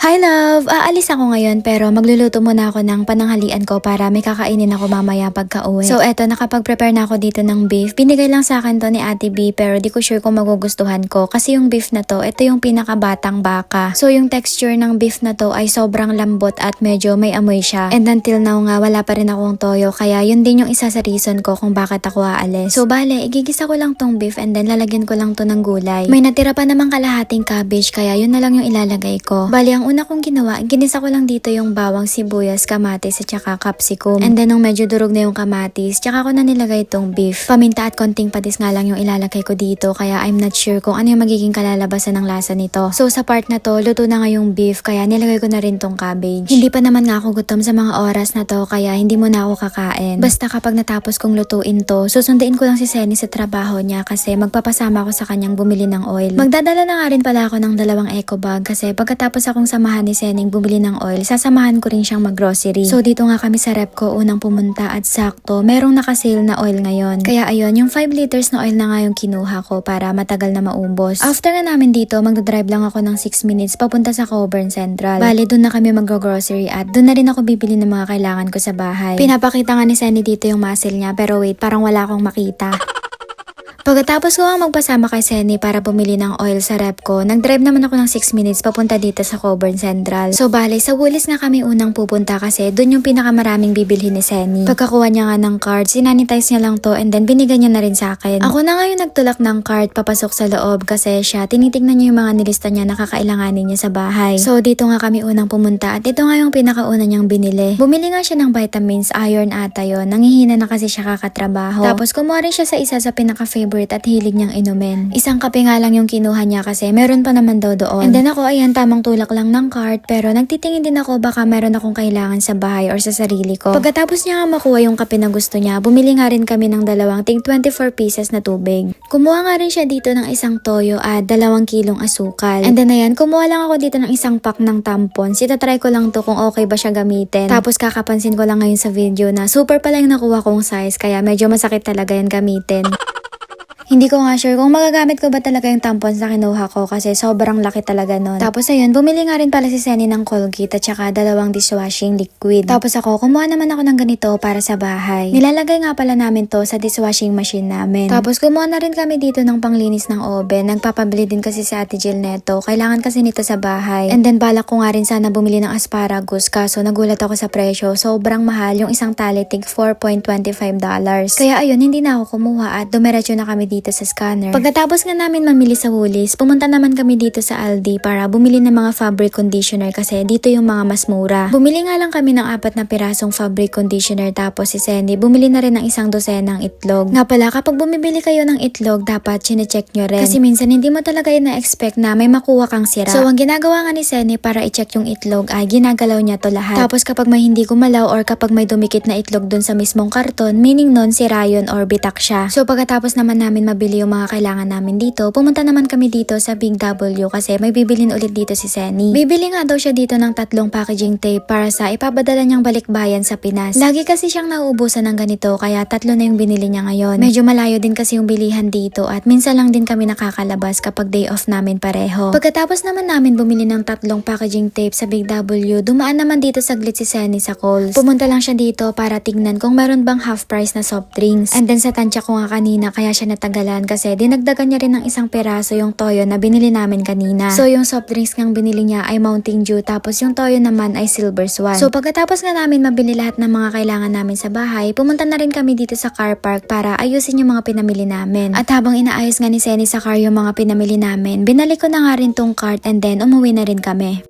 Hi love! Aalis ako ngayon pero magluluto muna ako ng pananghalian ko para may kakainin ako mamaya pagka-uwi. So eto, nakapag-prepare na ako dito ng beef. Binigay lang sa akin to ni Ate B pero di ko sure kung magugustuhan ko. Kasi yung beef na to, ito yung pinakabatang baka. So yung texture ng beef na to ay sobrang lambot at medyo may amoy siya. And until now nga, wala pa rin akong toyo. Kaya yun din yung isa sa reason ko kung bakit ako aalis. So bale, igigisa ko lang tong beef and then lalagyan ko lang to ng gulay. May natira pa namang kalahating cabbage kaya yun na lang yung ilalagay ko. Bale, ang una kong ginawa, ginisa ko lang dito yung bawang, sibuyas, kamatis at saka capsicum. And then nung medyo durog na yung kamatis, tsaka ko na nilagay itong beef. Paminta at konting patis nga lang yung ilalagay ko dito kaya I'm not sure kung ano yung magiging kalalabasan ng lasa nito. So sa part na to, luto na nga yung beef kaya nilagay ko na rin tong cabbage. Hindi pa naman nga ako gutom sa mga oras na to kaya hindi muna ako kakain. Basta kapag natapos kong lutuin to, susunduin ko lang si Senny sa trabaho niya kasi magpapasama ako sa kanyang bumili ng oil. Magdadala na nga rin pala ako ng 2 eco bag kasi pagkatapos akong samahan ni Senning bumili ng oil, sasamahan ko rin siyang mag-grocery. So dito nga kami sa rep ko unang pumunta at sakto, merong nakasale na oil ngayon. Kaya ayun, yung 5 liters na oil na nga yung kinuha ko para matagal na maubos. After nga namin dito, magdadrive lang ako ng 6 minutes papunta sa Coburn Central. Bale, dun na kami mag-grocery at dun na rin ako bibili ng mga kailangan ko sa bahay. Pinapakita nga ni Senny dito yung muscle niya pero wait, parang wala akong makita. Pagkatapos ko nga magpasama kay Senny para bumili ng oil sa rep ko, nag-drive naman ako ng 6 minutes papunta dito sa Coburn Central. So bale, sa Woolies nga kami unang pupunta kasi dun yung pinakamaraming bibilhin ni Senny. Pagkakuha niya nga ng card, sinanitize niya lang to and then binigay niya na rin sa akin. Ako na nga yung nagtulak ng card papasok sa loob kasi siya, tinitignan niya yung mga nilista niya na kakailanganin niya sa bahay. So dito nga kami unang pumunta at ito nga yung pinakauna niyang binili. Bumili nga siya ng vitamins, iron ata yun. Nangihina na kasi siya kakatrabaho. Tapos kumuha rin siya sa isa sa pinaka-favorite at hilig niyang inumin. Isang kape nga lang yung kinuha niya kasi meron pa naman daw doon. And then ako, ayan, tamang tulak lang ng cart pero nagtitingin din ako baka meron akong kailangan sa bahay or sa sarili ko. Pagkatapos niya nga makuha yung kape na gusto niya, bumili nga rin kami ng 2 tig 24 pieces na tubig. Kumuha nga rin siya dito ng isang toyo at 2 kilong asukal. And then ayan, kumuha lang ako dito ng isang pack ng tampons. Itatry ko lang to kung okay ba siya gamitin. Tapos kakapansin ko lang ngayon sa video na super pala yung nakuha kong size kaya medyo masakit talaga yan gamitin. Hindi ko nga sure kung magagamit ko ba talaga yung tampons na kinuha ko kasi sobrang laki talaga nun. Tapos ayun, bumili nga rin pala si Senny ng Colgate at saka 2 dishwashing liquid. Tapos ako, kumuha naman ako ng ganito para sa bahay. Nilalagay nga pala namin to sa dishwashing machine namin. Tapos kumuha na rin kami dito ng panglinis ng oven. Nagpapabili din kasi si Ate Jill neto. Kailangan kasi nito sa bahay. And then balak ko nga rin sana bumili ng asparagus kaso nagulat ako sa presyo. Sobrang mahal, yung isang talitig $4.25. Kaya ayun, hindi na ako kumuha at dumiretso na kami dito sa scanner. Pagkatapos nga namin mamili sa Woolies, pumunta naman kami dito sa Aldi para bumili ng mga fabric conditioner kasi dito yung mga mas mura. Bumili nga lang kami ng 4 na pirasong fabric conditioner tapos si Senny bumili na rin ng 1 dosenang itlog. Nga pala, kapag bumibili kayo ng itlog, dapat chine-check nyo rin. Kasi minsan hindi mo talaga ina-expect na may makuha kang sira. So ang ginagawa nga ni Senny para i-check yung itlog ay ginagalaw niya to lahat. Tapos kapag may hindi gumalaw or kapag may dumikit na itlog dun sa mismong karton, meaning nun sira yun or bitak siya. So pagkatapos naman namin mabili yung mga kailangan namin dito, pumunta naman kami dito sa Big W kasi may bibilin ulit dito si Senny. Bibili nga daw siya dito ng 3 packaging tape para sa ipapadala niyang balikbayan sa Pinas. Lagi kasi siyang nauubusan ng ganito kaya 3 na yung binili niya ngayon. Medyo malayo din kasi yung bilihan dito at minsan lang din kami nakakalabas kapag day off namin pareho. Pagkatapos naman namin bumili ng 3 packaging tape sa Big W, dumaan naman dito saglit si Senny sa Coles. Pumunta lang siya dito para tignan kung meron bang half price na soft drinks. And then sa tansya ko nga kanina kaya siya natagalan kasi dinagdagan niya rin ng 1 piraso yung toyo na binili namin kanina. So yung soft drinks ngang binili niya ay Mountain Dew tapos yung toyo naman ay Silver Swan. So pagkatapos nga namin mabili lahat ng mga kailangan namin sa bahay, pumunta na rin kami dito sa car park para ayusin yung mga pinamili namin. At habang inaayos nga ni Senny sa car yung mga pinamili namin, binalik ko na nga rin tong cart and then umuwi na rin kami.